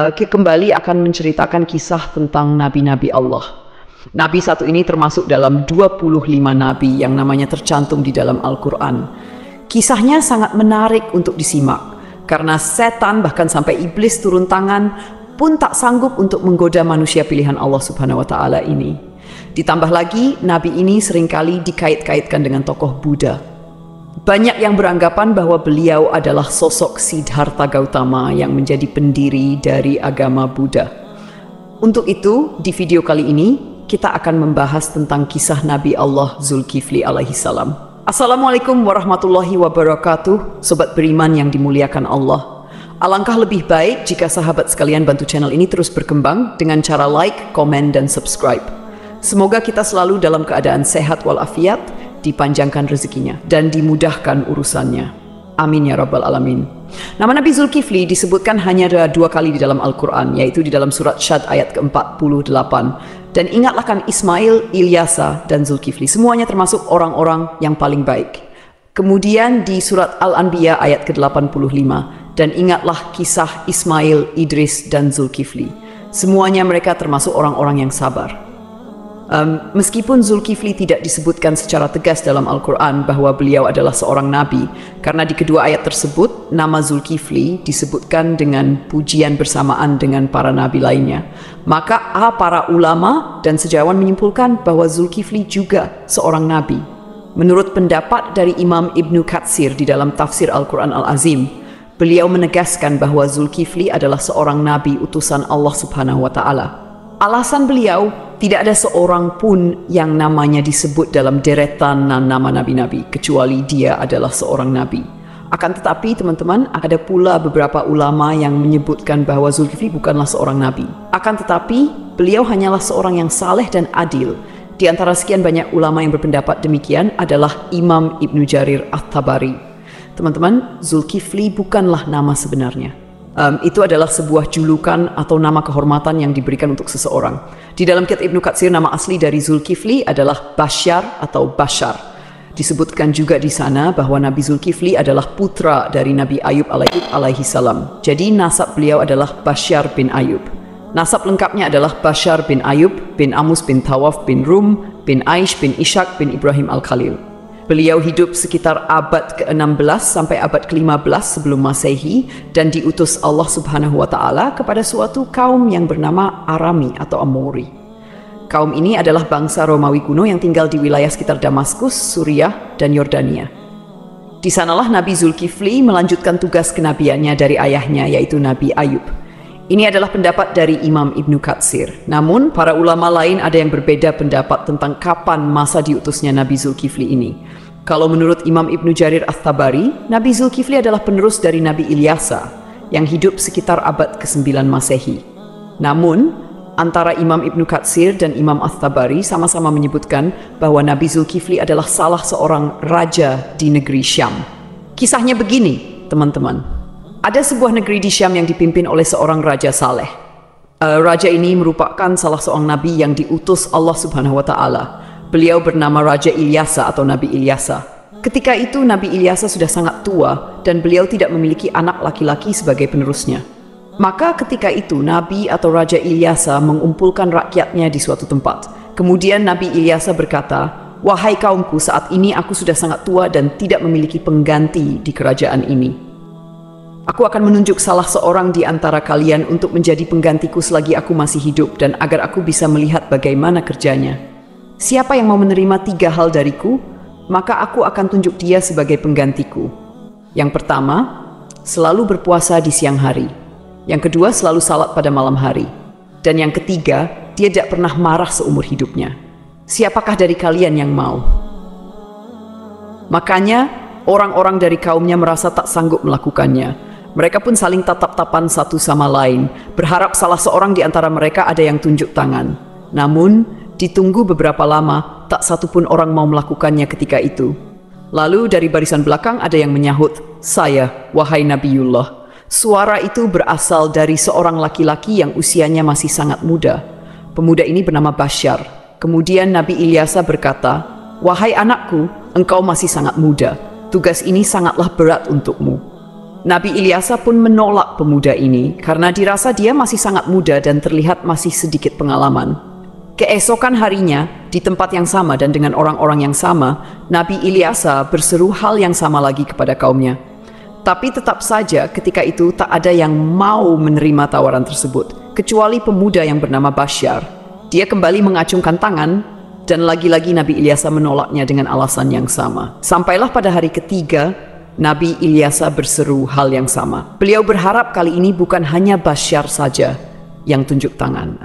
kembali akan menceritakan kisah tentang nabi-nabi Allah. Nabi satu ini termasuk dalam 25 nabi yang namanya tercantum di dalam Al-Quran. Kisahnya sangat menarik untuk disimak, karena setan bahkan sampai iblis turun tangan pun tak sanggup untuk menggoda manusia pilihan Allah Subhanahu wa Ta'ala ini. Ditambah lagi, nabi ini seringkali dikait-kaitkan dengan tokoh Buddha. Banyak yang beranggapan bahwa beliau adalah sosok Siddhartha Gautama yang menjadi pendiri dari agama Buddha. Untuk itu, di video kali ini, kita akan membahas tentang kisah Nabi Allah Zulkifli alaihissalam. Assalamualaikum warahmatullahi wabarakatuh, sobat beriman yang dimuliakan Allah. Alangkah lebih baik jika sahabat sekalian bantu channel ini terus berkembang dengan cara like, komen, dan subscribe. Semoga kita selalu dalam keadaan sehat walafiat, dipanjangkan rezekinya, dan dimudahkan urusannya. Amin ya rabbal alamin. Nama Nabi Zulkifli disebutkan hanya 2 kali di dalam Al-Quran, yaitu di dalam surat Syad ayat ke-48. Dan ingatlah kan Ismail, Ilyasa, dan Zulkifli. Semuanya termasuk orang-orang yang paling baik. Kemudian di surat Al-Anbiya ayat ke-85. Dan ingatlah kisah Ismail, Idris, dan Zulkifli. Semuanya mereka termasuk orang-orang yang sabar. Meskipun Zulkifli tidak disebutkan secara tegas dalam Al-Quran bahwa beliau adalah seorang nabi, karena di kedua ayat tersebut nama Zulkifli disebutkan dengan pujian bersamaan dengan para nabi lainnya, maka para ulama dan sejarawan menyimpulkan bahwa Zulkifli juga seorang nabi. Menurut pendapat dari Imam Ibnu Katsir di dalam tafsir Al-Quran Al-Azim, beliau menegaskan bahwa Zulkifli adalah seorang nabi utusan Allah Subhanahu wa Ta'ala. Alasan beliau, tidak ada seorang pun yang namanya disebut dalam deretan nama nabi-nabi, kecuali dia adalah seorang nabi. Akan tetapi teman-teman, ada pula beberapa ulama yang menyebutkan bahwa Zulkifli bukanlah seorang nabi. Akan tetapi, beliau hanyalah seorang yang saleh dan adil. Di antara sekian banyak ulama yang berpendapat demikian adalah Imam Ibnu Jarir At-Tabari. Teman-teman, Zulkifli bukanlah nama sebenarnya. Itu adalah sebuah julukan atau nama kehormatan yang diberikan untuk seseorang. Di dalam kitab Ibnu Katsir, nama asli dari Zulkifli adalah Basyar atau Bashar. Disebutkan juga di sana bahwa Nabi Zulkifli adalah putra dari Nabi Ayub alaihissalam. Jadi nasab beliau adalah Basyar bin Ayub. Nasab lengkapnya adalah Basyar bin Ayub bin Amus bin Tawaf bin Rum bin Aish bin Ishaq bin Ibrahim al-Khalil. Beliau hidup sekitar abad ke-16 sampai abad ke-15 sebelum Masehi dan diutus Allah Subhanahu wa Ta'ala kepada suatu kaum yang bernama Arami atau Amori. Kaum ini adalah bangsa Romawi kuno yang tinggal di wilayah sekitar Damaskus, Suriah, dan Yordania. Di sanalah Nabi Zulkifli melanjutkan tugas kenabiannya dari ayahnya, yaitu Nabi Ayub. Ini adalah pendapat dari Imam Ibnu Katsir. Namun, para ulama lain ada yang berbeda pendapat tentang kapan masa diutusnya Nabi Zulkifli ini. Kalau menurut Imam Ibnu Jarir At-Tabari, Nabi Zulkifli adalah penerus dari Nabi Ilyasa yang hidup sekitar abad ke-9 Masehi. Namun, antara Imam Ibnu Katsir dan Imam At-Tabari sama-sama menyebutkan bahwa Nabi Zulkifli adalah salah seorang raja di negeri Syam. Kisahnya begini, teman-teman. Ada sebuah negeri di Syam yang dipimpin oleh seorang raja saleh. Raja ini merupakan salah seorang nabi yang diutus Allah Subhanahu wa Ta'ala. Beliau bernama Raja Ilyasa atau Nabi Ilyasa. Ketika itu Nabi Ilyasa sudah sangat tua dan beliau tidak memiliki anak laki-laki sebagai penerusnya. Maka ketika itu Nabi atau Raja Ilyasa mengumpulkan rakyatnya di suatu tempat. Kemudian Nabi Ilyasa berkata, "Wahai kaumku, saat ini aku sudah sangat tua dan tidak memiliki pengganti di kerajaan ini. Aku akan menunjuk salah seorang di antara kalian untuk menjadi penggantiku selagi aku masih hidup dan agar aku bisa melihat bagaimana kerjanya. Siapa yang mau menerima 3 hal dariku, maka aku akan tunjuk dia sebagai penggantiku. Yang pertama, selalu berpuasa di siang hari. Yang kedua, selalu salat pada malam hari. Dan yang ketiga, dia tidak pernah marah seumur hidupnya. Siapakah dari kalian yang mau?" Makanya, orang-orang dari kaumnya merasa tak sanggup melakukannya. Mereka pun saling tatap-tapan satu sama lain, berharap salah seorang di antara mereka ada yang tunjuk tangan. Namun, ditunggu beberapa lama, tak satu pun orang mau melakukannya ketika itu. Lalu dari barisan belakang ada yang menyahut, "Saya, wahai Nabiullah." Suara itu berasal dari seorang laki-laki yang usianya masih sangat muda. Pemuda ini bernama Basyar. Kemudian Nabi Ilyasa berkata, "Wahai anakku, engkau masih sangat muda. Tugas ini sangatlah berat untukmu." Nabi Ilyasa pun menolak pemuda ini karena dirasa dia masih sangat muda dan terlihat masih sedikit pengalaman. Keesokan harinya, di tempat yang sama dan dengan orang-orang yang sama, Nabi Ilyasa berseru hal yang sama lagi kepada kaumnya. Tapi tetap saja ketika itu tak ada yang mau menerima tawaran tersebut, kecuali pemuda yang bernama Basyar. Dia kembali mengacungkan tangan, dan lagi-lagi Nabi Ilyasa menolaknya dengan alasan yang sama. Sampailah pada hari ketiga, Nabi Ilyasa berseru hal yang sama. Beliau berharap kali ini bukan hanya Basyar saja yang tunjuk tangan.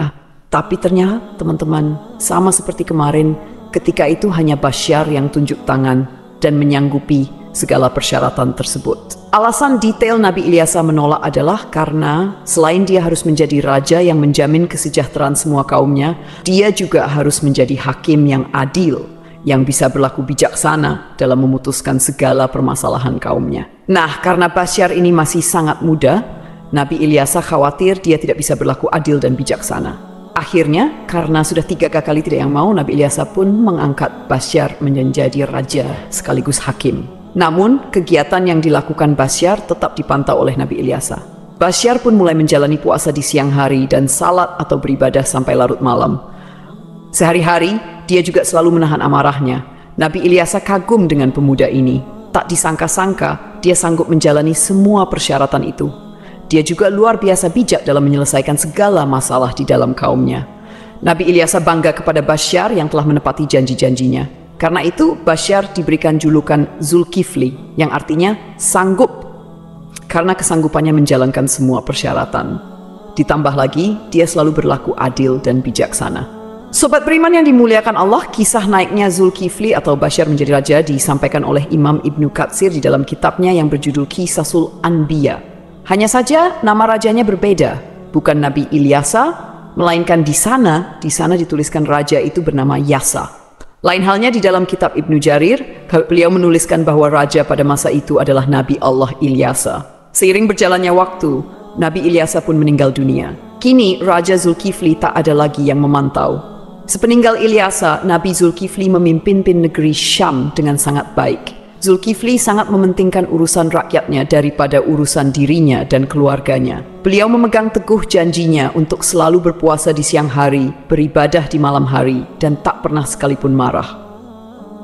Tapi ternyata teman-teman, sama seperti kemarin, ketika itu hanya Basyar yang tunjuk tangan dan menyanggupi segala persyaratan tersebut. Alasan detail Nabi Ilyasa menolak adalah karena selain dia harus menjadi raja yang menjamin kesejahteraan semua kaumnya, dia juga harus menjadi hakim yang adil, yang bisa berlaku bijaksana dalam memutuskan segala permasalahan kaumnya. Nah, karena Basyar ini masih sangat muda, Nabi Ilyasa khawatir dia tidak bisa berlaku adil dan bijaksana. Akhirnya, karena sudah 3 kali tidak yang mau, Nabi Ilyasa pun mengangkat Basyar menjadi raja sekaligus hakim. Namun, kegiatan yang dilakukan Basyar tetap dipantau oleh Nabi Ilyasa. Basyar pun mulai menjalani puasa di siang hari dan salat atau beribadah sampai larut malam. Sehari-hari, dia juga selalu menahan amarahnya. Nabi Ilyasa kagum dengan pemuda ini. Tak disangka-sangka, dia sanggup menjalani semua persyaratan itu. Dia juga luar biasa bijak dalam menyelesaikan segala masalah di dalam kaumnya. Nabi Ilyasa bangga kepada Basyar yang telah menepati janji-janjinya. Karena itu, Basyar diberikan julukan Zulkifli, yang artinya sanggup, karena kesanggupannya menjalankan semua persyaratan. Ditambah lagi, dia selalu berlaku adil dan bijaksana. Sobat beriman yang dimuliakan Allah, kisah naiknya Zulkifli atau Basyar menjadi raja disampaikan oleh Imam Ibnu Katsir di dalam kitabnya yang berjudul Qisasul Anbiya. Hanya saja nama rajanya berbeda, bukan Nabi Ilyasa, melainkan di sana dituliskan raja itu bernama Yasa. Lain halnya di dalam kitab Ibnu Jarir, beliau menuliskan bahwa raja pada masa itu adalah Nabi Allah Ilyasa. Seiring berjalannya waktu, Nabi Ilyasa pun meninggal dunia. Kini Raja Zulkifli tak ada lagi yang memantau. Sepeninggal Ilyasa, Nabi Zulkifli memimpin negeri Syam dengan sangat baik. Zulkifli sangat mementingkan urusan rakyatnya daripada urusan dirinya dan keluarganya. Beliau memegang teguh janjinya untuk selalu berpuasa di siang hari, beribadah di malam hari, dan tak pernah sekalipun marah.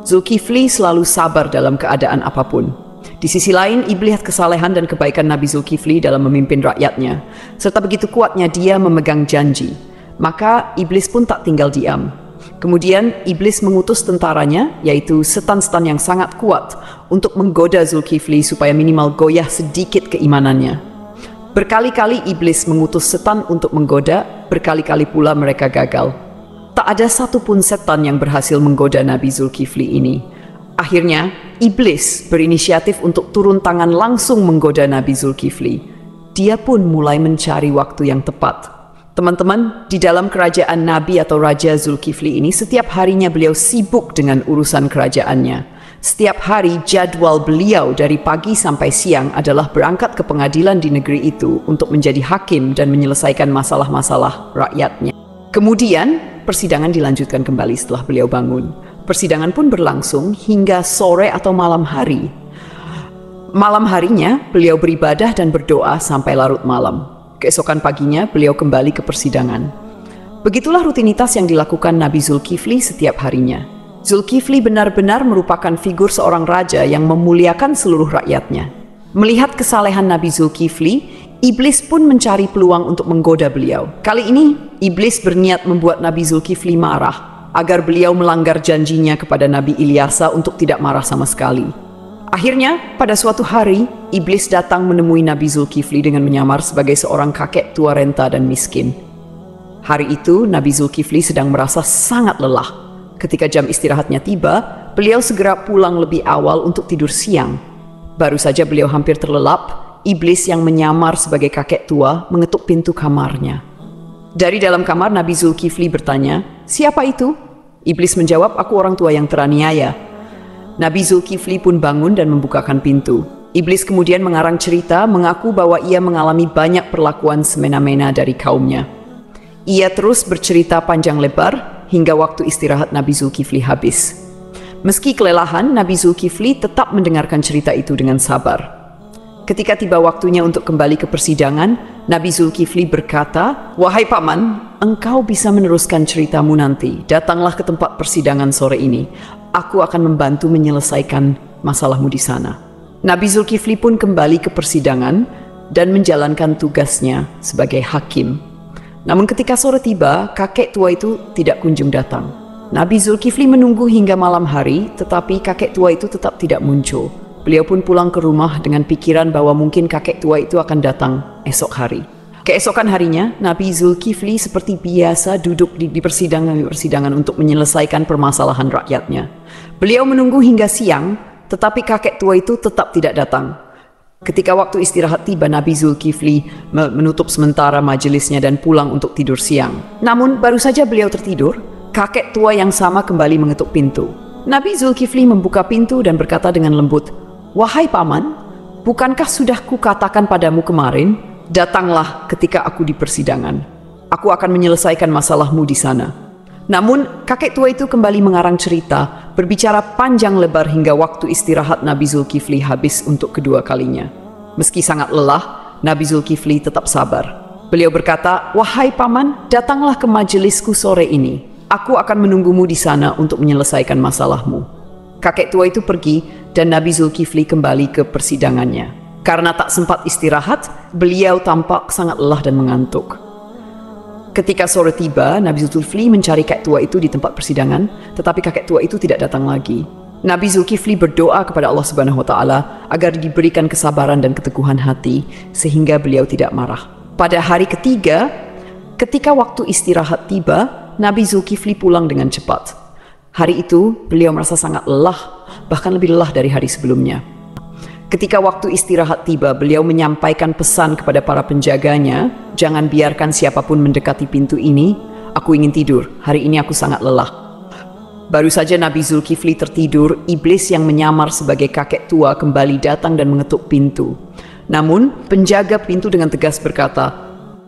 Zulkifli selalu sabar dalam keadaan apapun. Di sisi lain, iblis kesalehan dan kebaikan Nabi Zulkifli dalam memimpin rakyatnya, serta begitu kuatnya dia memegang janji. Maka iblis pun tak tinggal diam. Kemudian iblis mengutus tentaranya, yaitu setan-setan yang sangat kuat, untuk menggoda Zulkifli supaya minimal goyah sedikit keimanannya. Berkali-kali iblis mengutus setan untuk menggoda, berkali-kali pula mereka gagal. Tak ada satupun setan yang berhasil menggoda Nabi Zulkifli ini. Akhirnya, iblis berinisiatif untuk turun tangan langsung menggoda Nabi Zulkifli. Dia pun mulai mencari waktu yang tepat. Teman-teman, di dalam kerajaan Nabi atau Raja Zulkifli ini, setiap harinya beliau sibuk dengan urusan kerajaannya. Setiap hari jadwal beliau dari pagi sampai siang adalah berangkat ke pengadilan di negeri itu untuk menjadi hakim dan menyelesaikan masalah-masalah rakyatnya. Kemudian, persidangan dilanjutkan kembali setelah beliau bangun. Persidangan pun berlangsung hingga sore atau malam hari. Malam harinya, beliau beribadah dan berdoa sampai larut malam. Keesokan paginya, beliau kembali ke persidangan. Begitulah rutinitas yang dilakukan Nabi Zulkifli setiap harinya. Zulkifli benar-benar merupakan figur seorang raja yang memuliakan seluruh rakyatnya. Melihat kesalehan Nabi Zulkifli, iblis pun mencari peluang untuk menggoda beliau. Kali ini, iblis berniat membuat Nabi Zulkifli marah, agar beliau melanggar janjinya kepada Nabi Ilyasa untuk tidak marah sama sekali. Akhirnya, pada suatu hari, iblis datang menemui Nabi Zulkifli dengan menyamar sebagai seorang kakek tua renta dan miskin. Hari itu, Nabi Zulkifli sedang merasa sangat lelah. Ketika jam istirahatnya tiba, beliau segera pulang lebih awal untuk tidur siang. Baru saja beliau hampir terlelap, iblis yang menyamar sebagai kakek tua mengetuk pintu kamarnya. Dari dalam kamar, Nabi Zulkifli bertanya, "Siapa itu?" Iblis menjawab, "Aku orang tua yang teraniaya." Nabi Zulkifli pun bangun dan membukakan pintu. Iblis kemudian mengarang cerita mengaku bahwa ia mengalami banyak perlakuan semena-mena dari kaumnya. Ia terus bercerita panjang lebar hingga waktu istirahat Nabi Zulkifli habis. Meski kelelahan, Nabi Zulkifli tetap mendengarkan cerita itu dengan sabar. Ketika tiba waktunya untuk kembali ke persidangan, Nabi Zulkifli berkata, "Wahai paman, engkau bisa meneruskan ceritamu nanti. Datanglah ke tempat persidangan sore ini. Aku akan membantu menyelesaikan masalahmu di sana." Nabi Zulkifli pun kembali ke persidangan dan menjalankan tugasnya sebagai hakim. Namun ketika sore tiba, kakek tua itu tidak kunjung datang. Nabi Zulkifli menunggu hingga malam hari, tetapi kakek tua itu tetap tidak muncul. Beliau pun pulang ke rumah dengan pikiran bahwa mungkin kakek tua itu akan datang esok hari. Keesokan harinya, Nabi Zulkifli seperti biasa duduk di persidangan untuk menyelesaikan permasalahan rakyatnya. Beliau menunggu hingga siang, tetapi kakek tua itu tetap tidak datang. Ketika waktu istirahat tiba, Nabi Zulkifli menutup sementara majelisnya dan pulang untuk tidur siang. Namun baru saja beliau tertidur, kakek tua yang sama kembali mengetuk pintu. Nabi Zulkifli membuka pintu dan berkata dengan lembut, "Wahai paman, bukankah sudah kukatakan padamu kemarin, datanglah ketika aku di persidangan. Aku akan menyelesaikan masalahmu di sana." Namun kakek tua itu kembali mengarang cerita, berbicara panjang lebar hingga waktu istirahat Nabi Zulkifli habis untuk kedua kalinya. Meski sangat lelah, Nabi Zulkifli tetap sabar. Beliau berkata, "Wahai paman, datanglah ke majelisku sore ini. Aku akan menunggumu di sana untuk menyelesaikan masalahmu." Kakek tua itu pergi dan Nabi Zulkifli kembali ke persidangannya. Karena tak sempat istirahat, beliau tampak sangat lelah dan mengantuk. Ketika sore tiba, Nabi Zulkifli mencari kakek tua itu di tempat persidangan, tetapi kakek tua itu tidak datang lagi. Nabi Zulkifli berdoa kepada Allah Subhanahu wa Ta'ala agar diberikan kesabaran dan keteguhan hati sehingga beliau tidak marah. Pada hari ketiga, ketika waktu istirahat tiba, Nabi Zulkifli pulang dengan cepat. Hari itu, beliau merasa sangat lelah, bahkan lebih lelah dari hari sebelumnya. Ketika waktu istirahat tiba, beliau menyampaikan pesan kepada para penjaganya, "Jangan biarkan siapapun mendekati pintu ini. Aku ingin tidur. Hari ini aku sangat lelah." Baru saja Nabi Zulkifli tertidur, iblis yang menyamar sebagai kakek tua kembali datang dan mengetuk pintu. Namun, penjaga pintu dengan tegas berkata,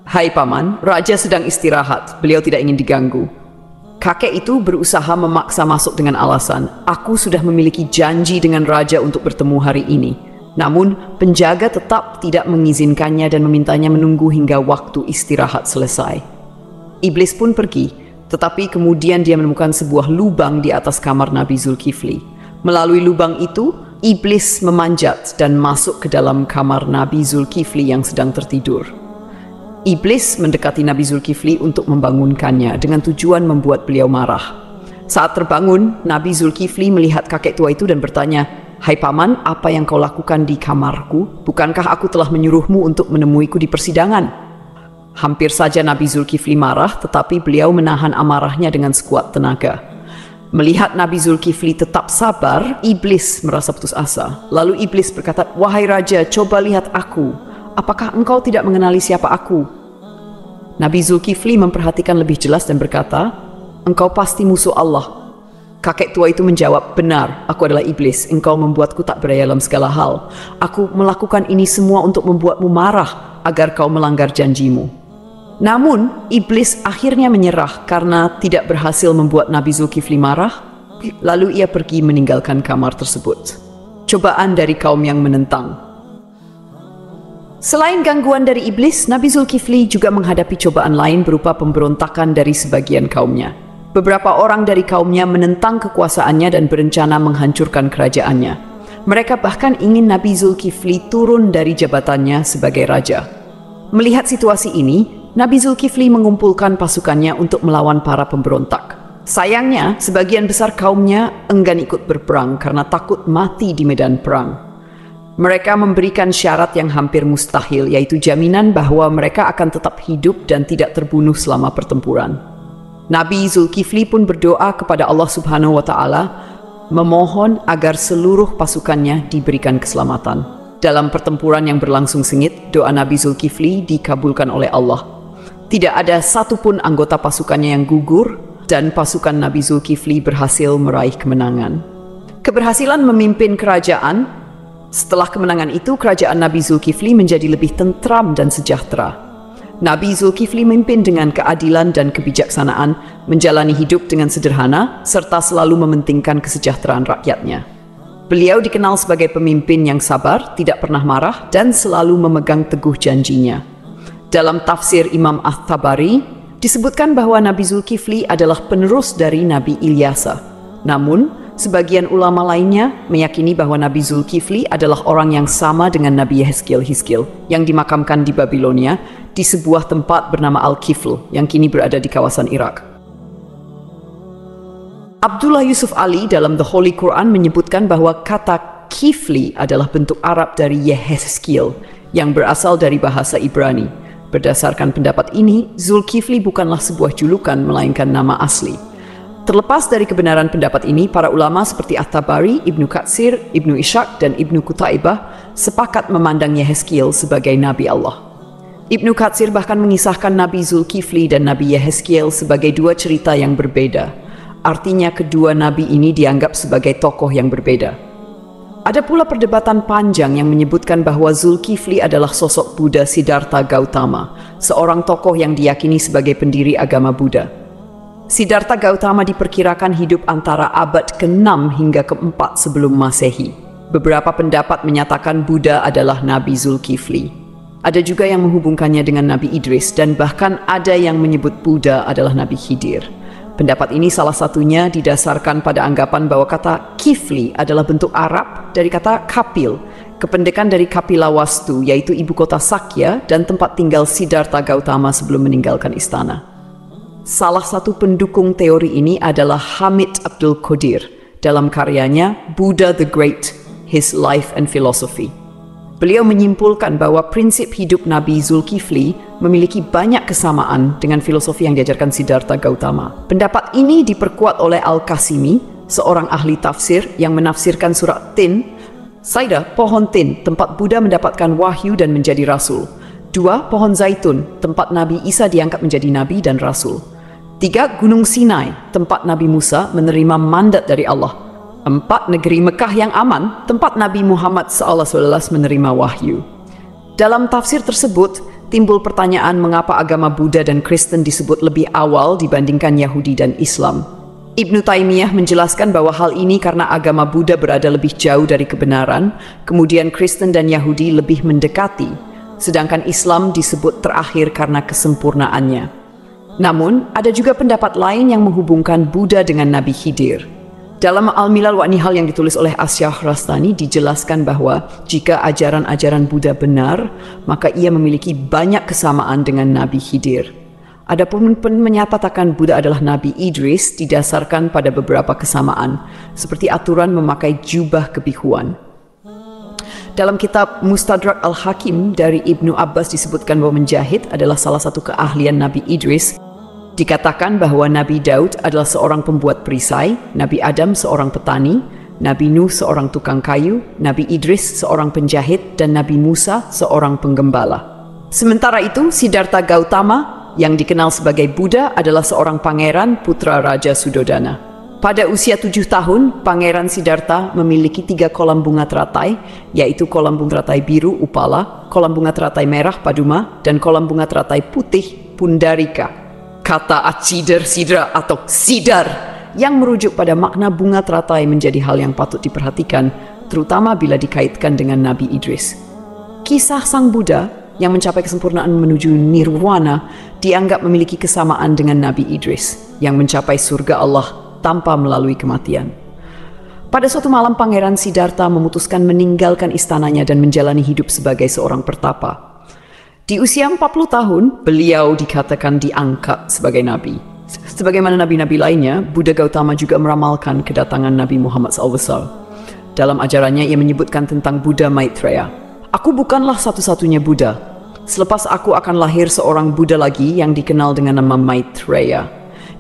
"Hai paman, raja sedang istirahat. Beliau tidak ingin diganggu." Kakek itu berusaha memaksa masuk dengan alasan, "Aku sudah memiliki janji dengan raja untuk bertemu hari ini." Namun, penjaga tetap tidak mengizinkannya dan memintanya menunggu hingga waktu istirahat selesai. Iblis pun pergi, tetapi kemudian dia menemukan sebuah lubang di atas kamar Nabi Zulkifli. Melalui lubang itu, iblis memanjat dan masuk ke dalam kamar Nabi Zulkifli yang sedang tertidur. Iblis mendekati Nabi Zulkifli untuk membangunkannya dengan tujuan membuat beliau marah. Saat terbangun, Nabi Zulkifli melihat kakek tua itu dan bertanya, "Hai paman, apa yang kau lakukan di kamarku? Bukankah aku telah menyuruhmu untuk menemuiku di persidangan?" Hampir saja Nabi Zulkifli marah, tetapi beliau menahan amarahnya dengan sekuat tenaga. Melihat Nabi Zulkifli tetap sabar, iblis merasa putus asa. Lalu iblis berkata, "Wahai raja, coba lihat aku. Apakah engkau tidak mengenali siapa aku?" Nabi Zulkifli memperhatikan lebih jelas dan berkata, "Engkau pasti musuh Allah." Kakek tua itu menjawab, "Benar, aku adalah iblis. Engkau membuatku tak berdaya dalam segala hal. Aku melakukan ini semua untuk membuatmu marah agar kau melanggar janjimu." Namun, iblis akhirnya menyerah karena tidak berhasil membuat Nabi Zulkifli marah. Lalu ia pergi meninggalkan kamar tersebut. Cobaan dari kaum yang menentang. Selain gangguan dari iblis, Nabi Zulkifli juga menghadapi cobaan lain berupa pemberontakan dari sebagian kaumnya. Beberapa orang dari kaumnya menentang kekuasaannya dan berencana menghancurkan kerajaannya. Mereka bahkan ingin Nabi Zulkifli turun dari jabatannya sebagai raja. Melihat situasi ini, Nabi Zulkifli mengumpulkan pasukannya untuk melawan para pemberontak. Sayangnya, sebagian besar kaumnya enggan ikut berperang karena takut mati di medan perang. Mereka memberikan syarat yang hampir mustahil, yaitu jaminan bahwa mereka akan tetap hidup dan tidak terbunuh selama pertempuran. Nabi Zulkifli pun berdoa kepada Allah Subhanahu wa Ta'ala, memohon agar seluruh pasukannya diberikan keselamatan. Dalam pertempuran yang berlangsung sengit, doa Nabi Zulkifli dikabulkan oleh Allah. Tidak ada satupun anggota pasukannya yang gugur, dan pasukan Nabi Zulkifli berhasil meraih kemenangan. Keberhasilan memimpin kerajaan. Setelah kemenangan itu, kerajaan Nabi Zulkifli menjadi lebih tentram dan sejahtera. Nabi Zulkifli memimpin dengan keadilan dan kebijaksanaan, menjalani hidup dengan sederhana, serta selalu mementingkan kesejahteraan rakyatnya. Beliau dikenal sebagai pemimpin yang sabar, tidak pernah marah, dan selalu memegang teguh janjinya. Dalam tafsir Imam At-Tabari, disebutkan bahwa Nabi Zulkifli adalah penerus dari Nabi Ilyasa. Namun, sebagian ulama lainnya meyakini bahwa Nabi Zulkifli adalah orang yang sama dengan Nabi Yehezkiel yang dimakamkan di Babilonia di sebuah tempat bernama Al-Kifl yang kini berada di kawasan Irak. Abdullah Yusuf Ali dalam The Holy Quran menyebutkan bahwa kata Kifli adalah bentuk Arab dari Yehezkiel yang berasal dari bahasa Ibrani. Berdasarkan pendapat ini, Zulkifli bukanlah sebuah julukan melainkan nama asli. Terlepas dari kebenaran pendapat ini, para ulama seperti At-Tabari, Ibnu Katsir, Ibnu Ishaq, dan Ibnu Qutaibah sepakat memandang Yehezkiel sebagai Nabi Allah. Ibnu Katsir bahkan mengisahkan Nabi Zulkifli dan Nabi Yehezkiel sebagai dua cerita yang berbeda. Artinya kedua nabi ini dianggap sebagai tokoh yang berbeda. Ada pula perdebatan panjang yang menyebutkan bahwa Zulkifli adalah sosok Buddha Siddhartha Gautama, seorang tokoh yang diyakini sebagai pendiri agama Buddha. Siddhartha Gautama diperkirakan hidup antara abad ke-6 hingga ke-4 sebelum Masehi. Beberapa pendapat menyatakan Buddha adalah Nabi Zulkifli. Ada juga yang menghubungkannya dengan Nabi Idris, dan bahkan ada yang menyebut Buddha adalah Nabi Khidir. Pendapat ini salah satunya didasarkan pada anggapan bahwa kata Kifli adalah bentuk Arab dari kata Kapil, kependekan dari Kapilawastu, yaitu ibu kota Sakya dan tempat tinggal Siddhartha Gautama sebelum meninggalkan istana. Salah satu pendukung teori ini adalah Hamid Abdul Qadir dalam karyanya Buddha the Great, His Life and Philosophy. Beliau menyimpulkan bahwa prinsip hidup Nabi Zulkifli memiliki banyak kesamaan dengan filosofi yang diajarkan Siddhartha Gautama. Pendapat ini diperkuat oleh Al-Qasimi, seorang ahli tafsir yang menafsirkan surat Tin. Saidah, pohon Tin, tempat Buddha mendapatkan wahyu dan menjadi rasul. 2. Pohon Zaitun, tempat Nabi Isa diangkat menjadi nabi dan rasul. 3. Gunung Sinai, tempat Nabi Musa menerima mandat dari Allah. 4. Negeri Mekah yang aman, tempat Nabi Muhammad SAW menerima wahyu. Dalam tafsir tersebut, timbul pertanyaan mengapa agama Buddha dan Kristen disebut lebih awal dibandingkan Yahudi dan Islam. Ibnu Taimiyah menjelaskan bahwa hal ini karena agama Buddha berada lebih jauh dari kebenaran, kemudian Kristen dan Yahudi lebih mendekati, sedangkan Islam disebut terakhir karena kesempurnaannya. Namun, ada juga pendapat lain yang menghubungkan Buddha dengan Nabi Khidir. Dalam Al-Milal wa Nihal yang ditulis oleh As-Syahrastani dijelaskan bahwa jika ajaran-ajaran Buddha benar, maka ia memiliki banyak kesamaan dengan Nabi Khidir. Adapun menyatakan Buddha adalah Nabi Idris didasarkan pada beberapa kesamaan, seperti aturan memakai jubah kebihuan. Dalam kitab Mustadrak Al-Hakim dari Ibnu Abbas disebutkan bahwa menjahit adalah salah satu keahlian Nabi Idris. Dikatakan bahwa Nabi Daud adalah seorang pembuat perisai, Nabi Adam seorang petani, Nabi Nuh seorang tukang kayu, Nabi Idris seorang penjahit, dan Nabi Musa seorang penggembala. Sementara itu, Siddhartha Gautama yang dikenal sebagai Buddha adalah seorang pangeran putra Raja Sudodana. Pada usia 7 tahun, Pangeran Siddhartha memiliki 3 kolam bunga teratai, yaitu kolam bunga teratai biru Upala, kolam bunga teratai merah Paduma, dan kolam bunga teratai putih Pundarika. Kata Acider Sidra atau Sidar yang merujuk pada makna bunga teratai menjadi hal yang patut diperhatikan, terutama bila dikaitkan dengan Nabi Idris. Kisah Sang Buddha yang mencapai kesempurnaan menuju nirwana dianggap memiliki kesamaan dengan Nabi Idris yang mencapai surga Allah tanpa melalui kematian. Pada suatu malam, Pangeran Siddhartha memutuskan meninggalkan istananya dan menjalani hidup sebagai seorang pertapa. Di usia 40 tahun, beliau dikatakan diangkat sebagai nabi. Sebagaimana nabi-nabi lainnya, Buddha Gautama juga meramalkan kedatangan Nabi Muhammad SAW. Dalam ajarannya, ia menyebutkan tentang Buddha Maitreya. Aku bukanlah satu-satunya Buddha. Selepas aku akan lahir seorang Buddha lagi yang dikenal dengan nama Maitreya.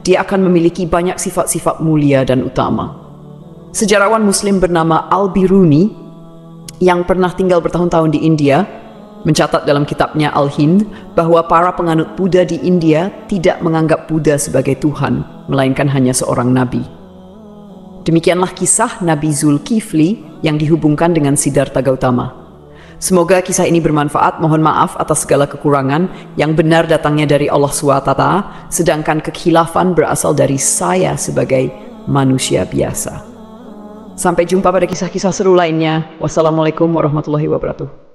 Dia akan memiliki banyak sifat-sifat mulia dan utama. Sejarawan Muslim bernama Al-Biruni yang pernah tinggal bertahun-tahun di India mencatat dalam kitabnya Al-Hind bahwa para penganut Buddha di India tidak menganggap Buddha sebagai Tuhan, melainkan hanya seorang nabi. Demikianlah kisah Nabi Zulkifli yang dihubungkan dengan Siddhartha Gautama. Semoga kisah ini bermanfaat. Mohon maaf atas segala kekurangan. Yang benar datangnya dari Allah SWT, sedangkan kekhilafan berasal dari saya sebagai manusia biasa. Sampai jumpa pada kisah-kisah seru lainnya. Wassalamualaikum warahmatullahi wabarakatuh.